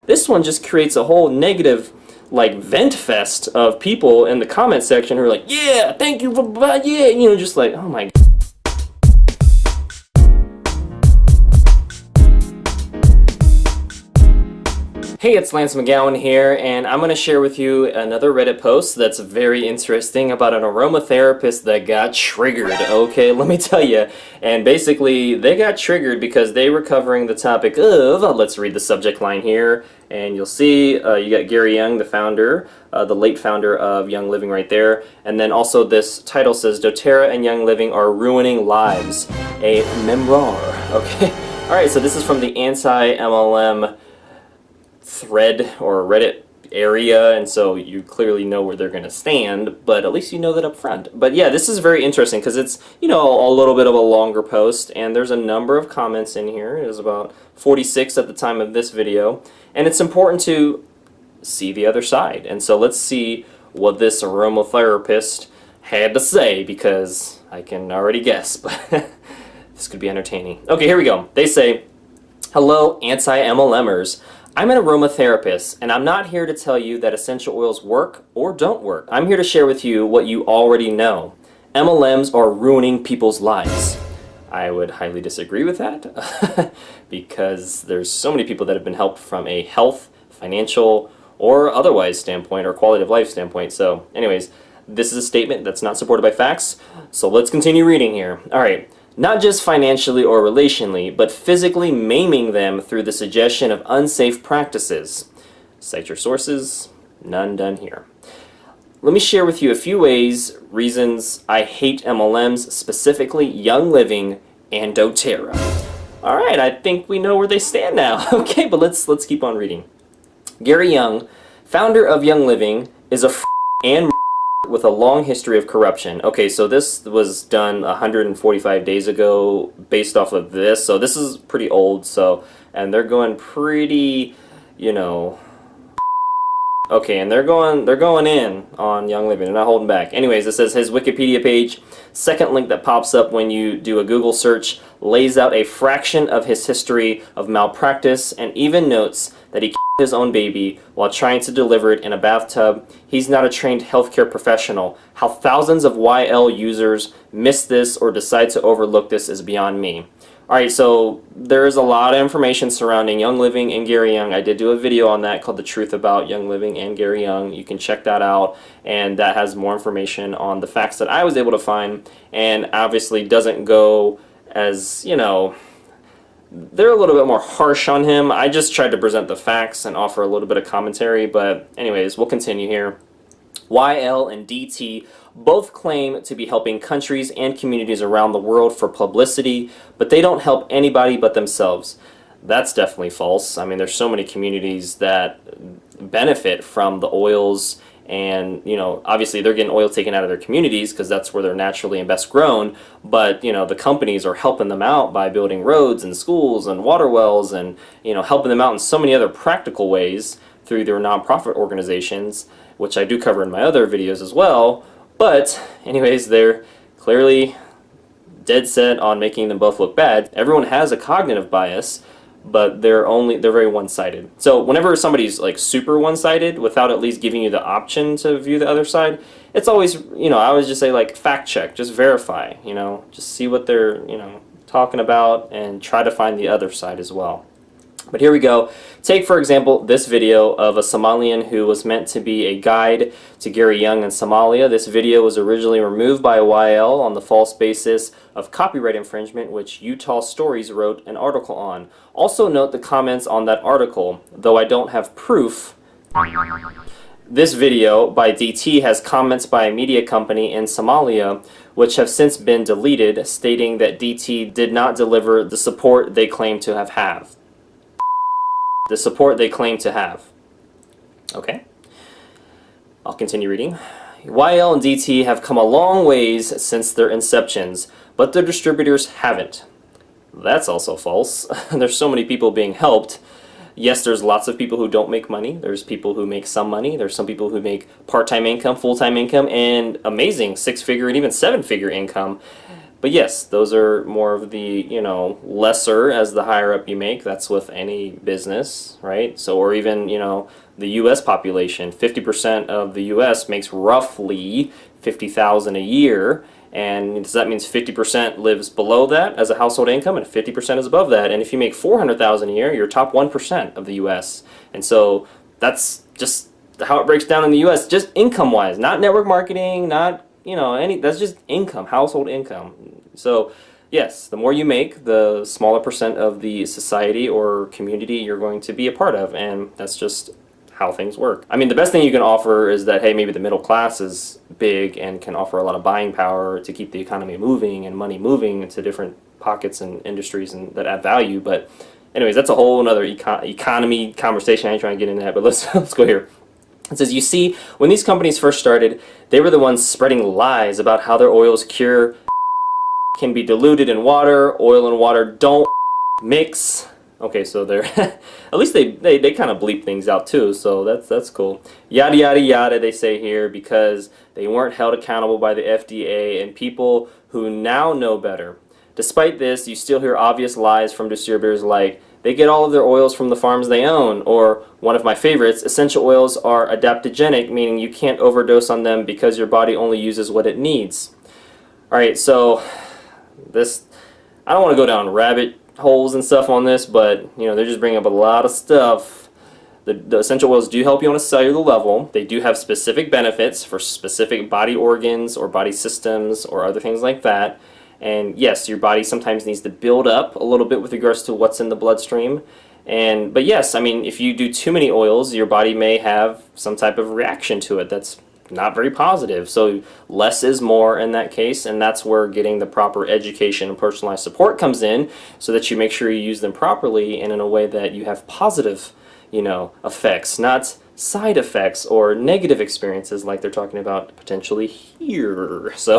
This one just creates a whole negative, like, vent fest of people in the comment section who are like, yeah, thank you for, yeah, you know, just like, oh my God. Hey, it's Lance McGowan here, and I'm going to share with you another Reddit post that's very interesting about an aromatherapist that got triggered. Okay, let me tell you. And basically, they got triggered because they were covering the topic of, let's read the subject line here, and you'll see you got Gary Young, the founder, the late founder of Young Living right there, and then also this title says, doTERRA and Young Living are ruining lives, a memoir. Okay, alright, so this is from the Anti-MLM thread or Reddit area, and so you clearly know where they're going to stand, but at least you know that up front. But yeah, this is very interesting because it's, you know, a little bit of a longer post, and there's a number of comments in here. It was about 46 at the time of this video, and it's important to see the other side. And so let's see what this aromatherapist had to say, because I can already guess, but this could be entertaining. Okay, here we go. They say, hello, anti-MLMers. I'm an aromatherapist, and I'm not here to tell you that essential oils work or don't work. I'm here to share with you what you already know. MLMs are ruining people's lives. I would highly disagree with that because there's so many people that have been helped from a health, financial, or otherwise standpoint, or quality of life standpoint. So anyways, this is a statement that's not supported by facts, so let's continue reading here. Alright. Not just financially or relationally, but physically maiming them through the suggestion of unsafe practices. Cite your sources, none done here. Let me share with you a few reasons I hate MLMs, specifically Young Living and doTERRA. Alright, I think we know where they stand now. Okay, but let's keep on reading. Gary Young, founder of Young Living, is a and with a long history of corruption. Okay, so this was done 145 days ago based off of this, so this is pretty old, so, and they're going pretty, you know, okay, and they're going in on Young Living. They're not holding back. Anyways, it says his Wikipedia page, second link that pops up when you do a Google search, lays out a fraction of his history of malpractice and even notes that he killed his own baby while trying to deliver it in a bathtub. He's not a trained healthcare professional. How thousands of YL users miss this or decide to overlook this is beyond me. Alright, so there is a lot of information surrounding Young Living and Gary Young. I did do a video on that called The Truth About Young Living and Gary Young. You can check that out, and that has more information on the facts that I was able to find, and obviously doesn't go as, you know, they're a little bit more harsh on him. I just tried to present the facts and offer a little bit of commentary, but anyways, we'll continue here. YL and DT both claim to be helping countries and communities around the world for publicity, but they don't help anybody but themselves. That's definitely false. I mean, there's so many communities that benefit from the oils, and, you know, obviously they're getting oil taken out of their communities because that's where they're naturally and best grown, but, you know, the companies are helping them out by building roads and schools and water wells and, you know, helping them out in so many other practical ways through their nonprofit organizations, which I do cover in my other videos as well. But anyways, they're clearly dead set on making them both look bad. Everyone has a cognitive bias, but they're very one-sided. So whenever somebody's like super one-sided without at least giving you the option to view the other side, it's always, you know, I always just say, like, fact check, just verify, you know, just see what they're, you know, talking about and try to find the other side as well. But here we go. Take, for example, this video of a Somalian who was meant to be a guide to Gary Young in Somalia. This video was originally removed by YL on the false basis of copyright infringement, which Utah Stories wrote an article on. Also note the comments on that article, though I don't have proof. This video by DT has comments by a media company in Somalia, which have since been deleted, stating that DT did not deliver the support they claim to have. The support they claim to have. Okay, I'll continue reading. YL and DT have come a long ways since their inceptions, but their distributors haven't. That's also false. There's so many people being helped. Yes, there's lots of people who don't make money. There's people who make some money. There's some people who make part-time income, full-time income, and amazing six-figure and even seven-figure income. But But yes, those are more of the, lesser as the higher up you make. That's with any business, right? So, or even, the U.S. population, 50% of the U.S. makes roughly 50,000 a year. And that means 50% lives below that as a household income, and 50% is above that. And if you make 400,000 a year, you're top 1% of the U.S. And so that's just how it breaks down in the U.S. Just income-wise, not network marketing, not that's just income, household income. So yes, the more you make, the smaller percent of the society or community you're going to be a part of, and that's just how things work. I mean, the best thing you can offer is that, hey, maybe the middle class is big and can offer a lot of buying power to keep the economy moving and money moving into different pockets and industries and that add value. But anyways, that's a whole other economy conversation. I ain't trying to get into that, but let's go here. It says, you see, when these companies first started, they were the ones spreading lies about how their oils cure, can be diluted in water, oil and water don't mix. Okay, so they're at least they kind of bleep things out too, so that's cool. Yada yada yada, they say here, because they weren't held accountable by the FDA and people who now know better. Despite this, you still hear obvious lies from distributors like they get all of their oils from the farms they own, or one of my favorites, essential oils are adaptogenic, meaning you can't overdose on them because your body only uses what it needs. Alright, so this, I don't want to go down rabbit holes and stuff on this, but they're just bringing up a lot of stuff. The essential oils do help you on a cellular level. They do have specific benefits for specific body organs or body systems or other things like that. And yes, your body sometimes needs to build up a little bit with regards to what's in the bloodstream. But yes, I mean, if you do too many oils, your body may have some type of reaction to it that's not very positive. So less is more in that case, and that's where getting the proper education and personalized support comes in, so that you make sure you use them properly and in a way that you have positive, effects, not side effects or negative experiences like they're talking about potentially here. So,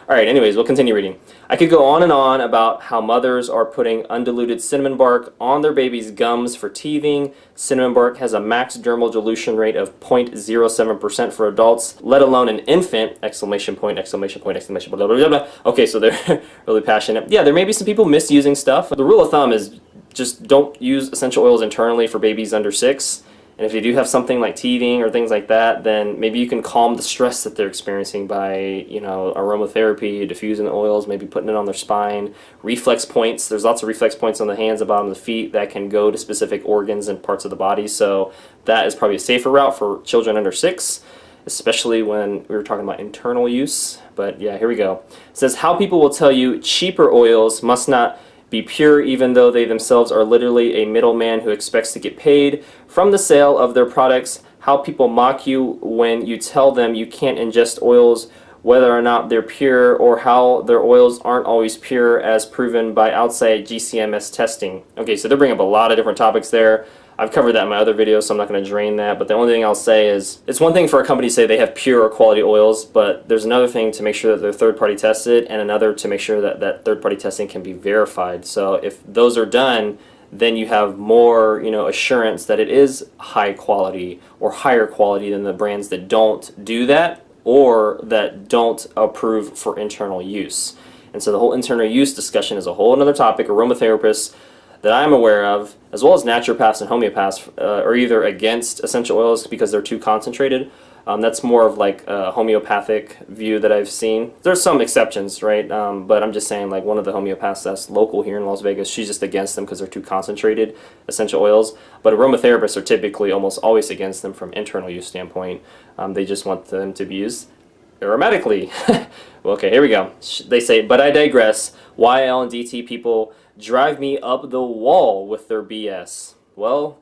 alright, anyways, we'll continue reading. I could go on and on about how mothers are putting undiluted cinnamon bark on their baby's gums for teething. Cinnamon bark has a max dermal dilution rate of 0.07% for adults, let alone an infant! Exclamation point, exclamation point, exclamation point, blah, blah, blah, blah. Okay, so they're really passionate. Yeah, there may be some people misusing stuff. The rule of thumb is just don't use essential oils internally for babies under 6. And if you do have something like teething or things like that, then maybe you can calm the stress that they're experiencing by, aromatherapy, diffusing the oils, maybe putting it on their spine. Reflex points, there's lots of reflex points on the hands and bottom of the feet that can go to specific organs and parts of the body. So that is probably a safer route for children under 6, especially when we were talking about internal use. But yeah, here we go. It says, how people will tell you cheaper oils must not be pure, even though they themselves are literally a middleman who expects to get paid from the sale of their products. How people mock you when you tell them you can't ingest oils whether or not they're pure, or how their oils aren't always pure as proven by outside GCMS testing. Okay, so they're bringing up a lot of different topics there. I've covered that in my other videos, so I'm not going to drain that, but the only thing I'll say is, it's one thing for a company to say they have pure or quality oils, but there's another thing to make sure that they're third-party tested, and another to make sure that that third-party testing can be verified. So if those are done, then you have more, assurance that it is high quality or higher quality than the brands that don't do that, or that don't approve for internal use. And so the whole internal use discussion is a whole another topic. Aromatherapists that I'm aware of, as well as naturopaths and homeopaths, are either against essential oils because they're too concentrated. That's more of like a homeopathic view that I've seen. There's some exceptions, right? But I'm just saying, like, one of the homeopaths that's local here in Las Vegas, she's just against them because they're too concentrated essential oils. But aromatherapists are typically almost always against them from internal use standpoint. They just want them to be used aromatically. Well, okay, here we go. They say, but I digress. YL and DT people drive me up the wall with their BS. Well,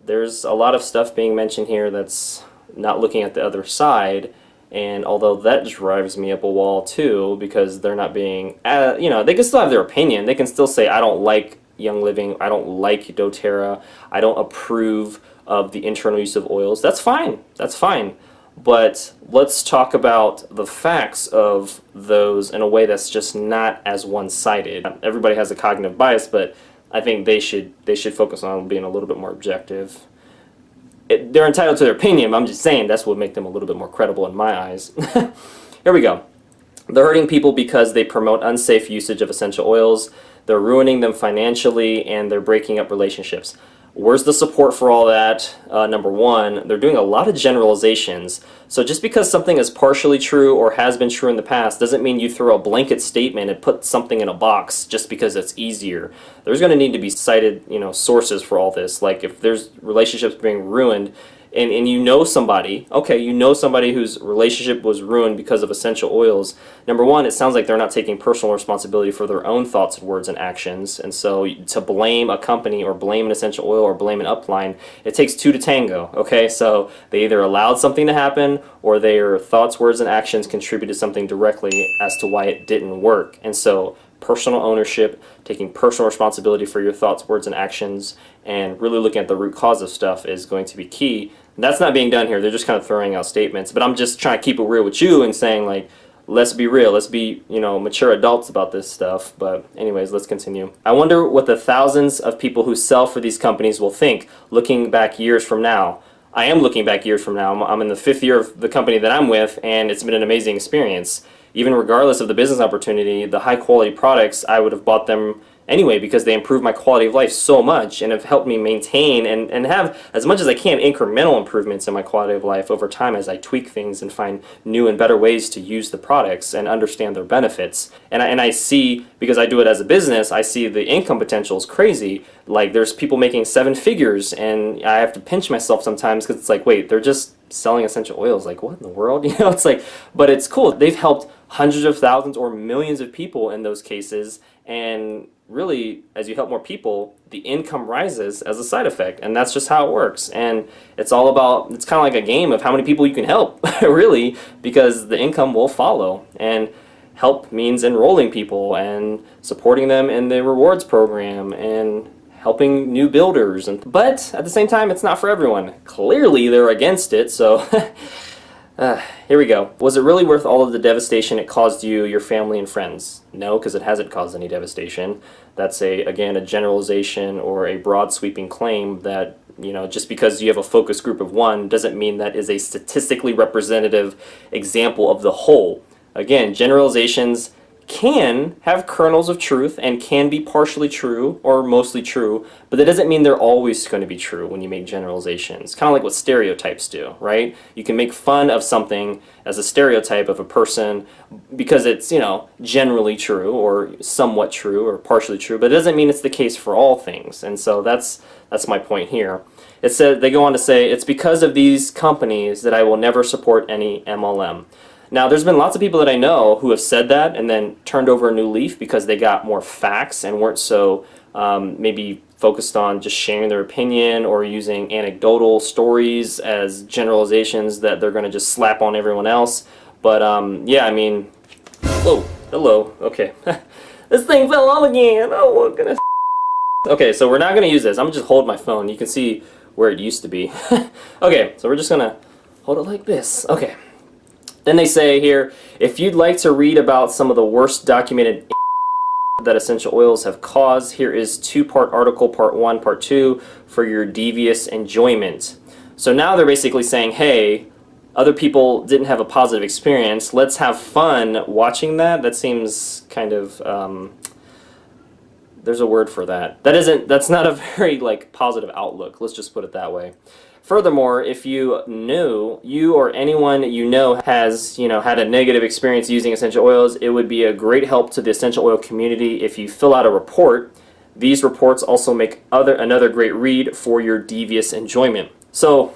there's a lot of stuff being mentioned here that's not looking at the other side, and although that drives me up a wall too, because they're not being, they can still have their opinion. They can still say, I don't like Young Living, I don't like doTERRA, I don't approve of the internal use of oils. That's fine, that's fine. But let's talk about the facts of those in a way that's just not as one-sided. Everybody has a cognitive bias, but I think they should focus on being a little bit more objective. They're entitled to their opinion, but I'm just saying that's what would make them a little bit more credible in my eyes. Here we go. They're hurting people because they promote unsafe usage of essential oils, they're ruining them financially, and they're breaking up relationships. Where's the support for all that? Number one, they're doing a lot of generalizations. So just because something is partially true or has been true in the past doesn't mean you throw a blanket statement and put something in a box just because it's easier. There's going to need to be cited, sources for all this. Like if there's relationships being ruined, and you know somebody, okay, you know somebody whose relationship was ruined because of essential oils. Number one, it sounds like they're not taking personal responsibility for their own thoughts, words, and actions. And so to blame a company or blame an essential oil or blame an upline, it takes two to tango, okay? So they either allowed something to happen or their thoughts, words, and actions contributed something directly as to why it didn't work. And so personal ownership, taking personal responsibility for your thoughts, words, and actions, and really looking at the root cause of stuff is going to be key. That's not being done here. They're just kind of throwing out statements. But I'm just trying to keep it real with you and saying, like, let's be real. Let's be, mature adults about this stuff. But anyways, let's continue. I wonder what the thousands of people who sell for these companies will think looking back years from now. I am looking back years from now. I'm in the 5th year of the company that I'm with, and it's been an amazing experience. Even regardless of the business opportunity, the high quality products, I would have bought them anyway because they improve my quality of life so much and have helped me maintain and have, as much as I can, incremental improvements in my quality of life over time as I tweak things and find new and better ways to use the products and understand their benefits. And I see, because I do it as a business, I see the income potential is crazy. Like there's people making 7 figures and I have to pinch myself sometimes because it's like, wait, they're just selling essential oils. Like, what in the world? It's like, but it's cool. They've helped hundreds of thousands or millions of people in those cases, and really, as you help more people, the income rises as a side effect, and that's just how it works. And it's all about, it's kind of like a game of how many people you can help, really, because the income will follow. And help means enrolling people and supporting them in the rewards program and helping new builders. But at the same time, it's not for everyone. Clearly, they're against it, so here we go. Was it really worth all of the devastation it caused you, your family, and friends? No, because it hasn't caused any devastation. That's, again, a generalization or a broad sweeping claim that, just because you have a focus group of one doesn't mean that is a statistically representative example of the whole. Again, generalizations can have kernels of truth and can be partially true or mostly true, but that doesn't mean they're always going to be true when you make generalizations. Kind of like what stereotypes do, right? You can make fun of something as a stereotype of a person because it's, generally true or somewhat true or partially true, but it doesn't mean it's the case for all things. And so that's my point here. It said, they go on to say, it's because of these companies that I will never support any MLM. Now, there's been lots of people that I know who have said that and then turned over a new leaf because they got more facts and weren't so maybe focused on just sharing their opinion or using anecdotal stories as generalizations that they're going to just slap on everyone else. But yeah, I mean, whoa, hello, okay. This thing fell off again. Oh, what goodness. Okay, so we're not going to use this. I'm going to just hold my phone. You can see where it used to be. Okay, so we're just going to hold it like this. Okay. Then they say here, if you'd like to read about some of the worst documented that essential oils have caused, here is 2-part article, part 1, part 2, for your devious enjoyment. So now they're basically saying, hey, other people didn't have a positive experience. Let's have fun watching that. That seems kind of, there's a word for that. That's not a very positive outlook. Let's just put it that way. Furthermore, if you or anyone you know has, had a negative experience using essential oils, it would be a great help to the essential oil community if you fill out a report. These reports also make another great read for your devious enjoyment. So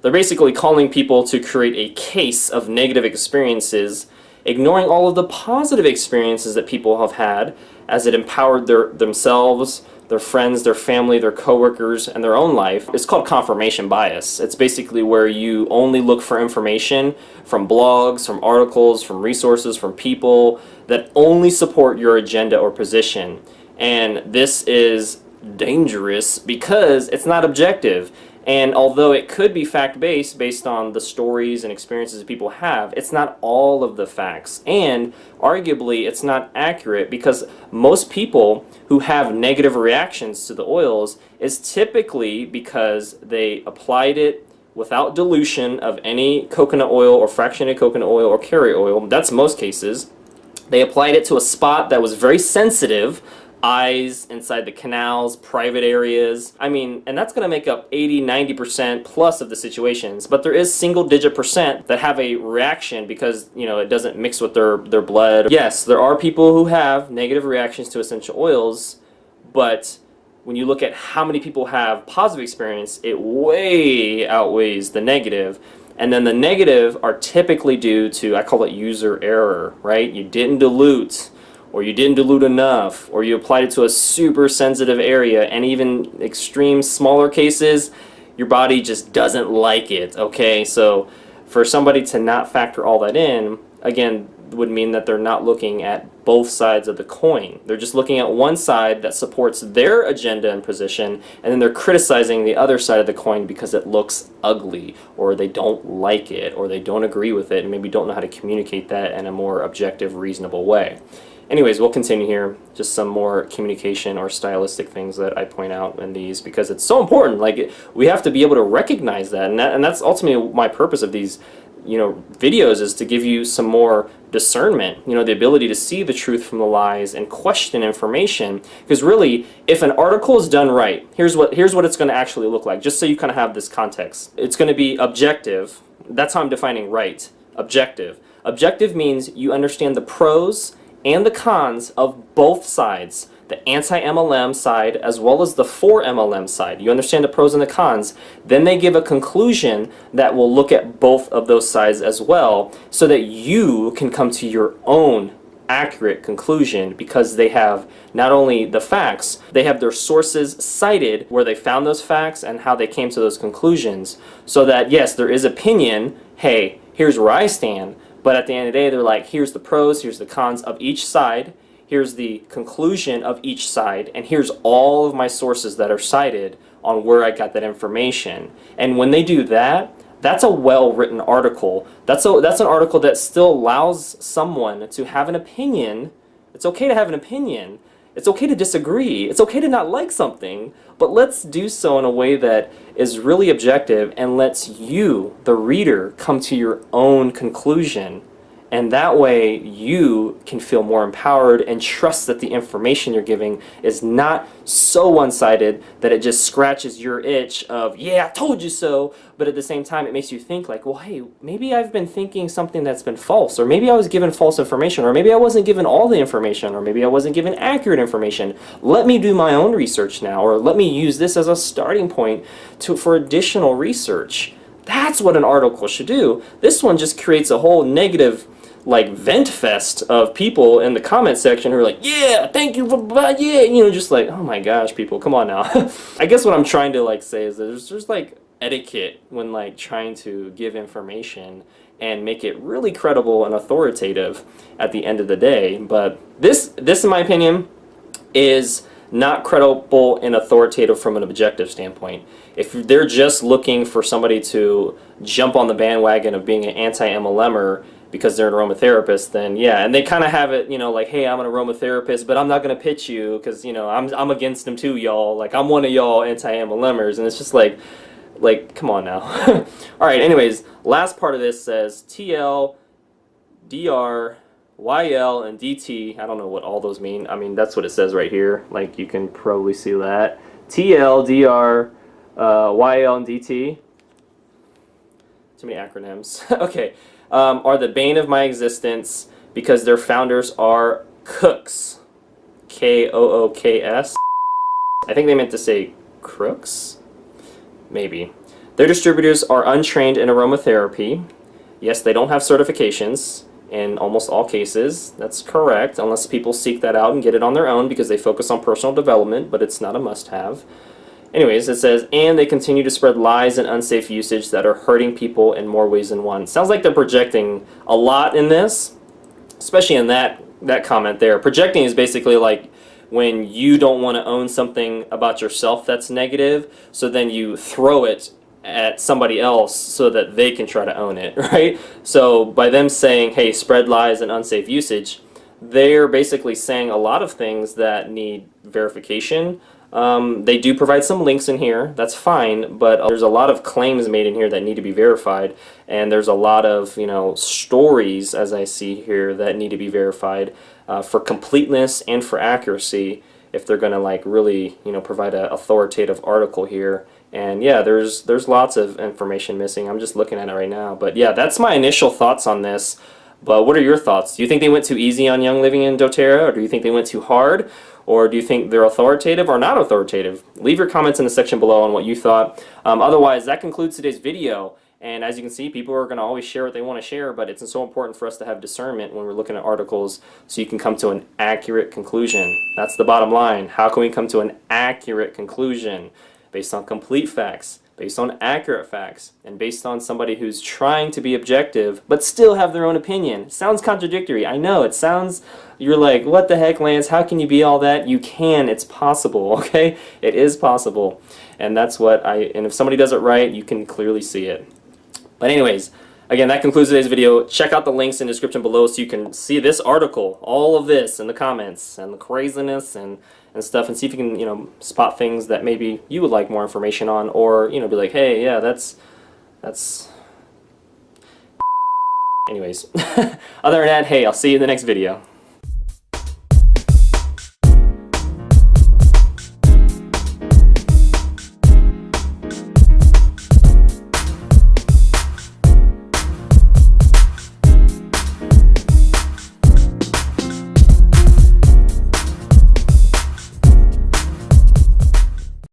they're basically calling people to create a case of negative experiences, ignoring all of the positive experiences that people have had as it empowered themselves, their friends, their family, their coworkers, and their own life. It's called confirmation bias. It's basically where you only look for information from blogs, from articles, from resources, from people that only support your agenda or position. And this is dangerous because it's not objective. And although it could be fact-based based on the stories and experiences that people have, it's not all of the facts. And arguably, it's not accurate because most people who have negative reactions to the oils is typically because they applied it without dilution of any coconut oil or fractionated coconut oil or carrier oil. That's most cases. They applied it to a spot that was very sensitive, eyes, inside the canals, private areas. I mean, and that's going to make up 80-90% plus of the situations, but there is single-digit percent that have a reaction because, you know, it doesn't mix with their blood. Yes, there are people who have negative reactions to essential oils, but when you look at how many people have positive experience, it way outweighs the negative. And then the negative are typically due to, I call it user error, right? You didn't dilute, or you didn't dilute enough, or you applied it to a super sensitive area, and even extreme smaller cases, your body just doesn't like it, okay? So for somebody to not factor all that in, again, would mean that they're not looking at both sides of the coin. They're just looking at one side that supports their agenda and position, and then they're criticizing the other side of the coin because it looks ugly, or they don't like it, or they don't agree with it, and maybe don't know how to communicate that in a more objective, reasonable way. Anyways, we'll continue here. Just some more communication or stylistic things that I point out in these because it's so important. Like, we have to be able to recognize that, and that's ultimately my purpose of these, you know, videos, is to give you some more discernment, you know, the ability to see the truth from the lies and question information. Because really, if an article is done right, here's what it's going to actually look like, just so you kind of have this context. It's going to be objective. That's how I'm defining right. Objective. Objective means you understand the pros and the cons of both sides, the anti-MLM side as well as the for MLM side. You understand the pros and the cons. Then they give a conclusion that will look at both of those sides as well, so that you can come to your own accurate conclusion, because they have not only the facts, they have their sources cited where they found those facts and how they came to those conclusions, so that yes, there is opinion, hey, here's where I stand, but at the end of the day, they're like, here's the pros, here's the cons of each side, here's the conclusion of each side, and here's all of my sources that are cited on where I got that information. And when they do that, that's a well-written article. That's an article that still allows someone to have an opinion. It's okay to have an opinion. It's okay to disagree. It's okay to not like something, but let's do so in a way that is really objective and lets you, the reader, come to your own conclusion. And that way you can feel more empowered and trust that the information you're giving is not so one-sided that it just scratches your itch of, yeah, I told you so, but at the same time it makes you think like, well, hey, maybe I've been thinking something that's been false, or maybe I was given false information, or maybe I wasn't given all the information, or maybe I wasn't given accurate information. Let me do my own research now, or let me use this as a starting point for additional research. That's what an article should do. This one just creates a whole negative, like, vent fest of people in the comment section who are like, yeah, thank you for, yeah, you know, just like, oh my gosh, people, come on now. I guess what I'm trying to like say is that there's like etiquette when like trying to give information and make it really credible and authoritative at the end of the day. But this in my opinion is not credible and authoritative from an objective standpoint. If they're just looking for somebody to jump on the bandwagon of being an anti-MLMer because they're an aromatherapist, then yeah, and they kind of have it, you know, like, hey, I'm an aromatherapist, but I'm not going to pitch you because, you know, I'm against them too, y'all. Like, I'm one of y'all anti-MLMers, and it's just like, come on now. All right, anyways, last part of this says TL, DR, YL, and DT. I don't know what all those mean. I mean, that's what it says right here. Like, you can probably see that. TL, DR, YL, and DT. Too many acronyms. Okay. Are the bane of my existence because their founders are cooks. K-O-O-K-S. I think they meant to say crooks? Maybe. Their distributors are untrained in aromatherapy. Yes, they don't have certifications in almost all cases. That's correct, unless people seek that out and get it on their own because they focus on personal development, but it's not a must-have. Anyways, it says, and they continue to spread lies and unsafe usage that are hurting people in more ways than one. Sounds like they're projecting a lot in this, especially in that comment there. Projecting is basically like when you don't want to own something about yourself that's negative, so then you throw it at somebody else so that they can try to own it, right? So by them saying, hey, spread lies and unsafe usage, they're basically saying a lot of things that need verification. They do provide some links in here, that's fine, but there's a lot of claims made in here that need to be verified, and there's a lot of, stories, as I see here, that need to be verified for completeness and for accuracy if they're going to like really, provide an authoritative article here. And yeah, there's lots of information missing. I'm just looking at it right now. But yeah, that's my initial thoughts on this. But what are your thoughts? Do you think they went too easy on Young Living in doTERRA, or do you think they went too hard? Or do you think they're authoritative or not authoritative? Leave your comments in the section below on what you thought. Otherwise, that concludes today's video. And as you can see, people are going to always share what they want to share, but it's so important for us to have discernment when we're looking at articles so you can come to an accurate conclusion. That's the bottom line. How can we come to an accurate conclusion? Based on complete facts, based on accurate facts, and based on somebody who's trying to be objective but still have their own opinion. Sounds contradictory. I know, it sounds, you're like, what the heck, Lance? How can you be all that? You can. It's possible, okay? It is possible. And that's what and if somebody does it right, you can clearly see it. But anyways, again, that concludes today's video. Check out the links in the description below so you can see this article, all of this in the comments, and the craziness and stuff, and see if you can, spot things that maybe you would like more information on, or, be like, hey, yeah, that's... Anyways, other than that, hey, I'll see you in the next video.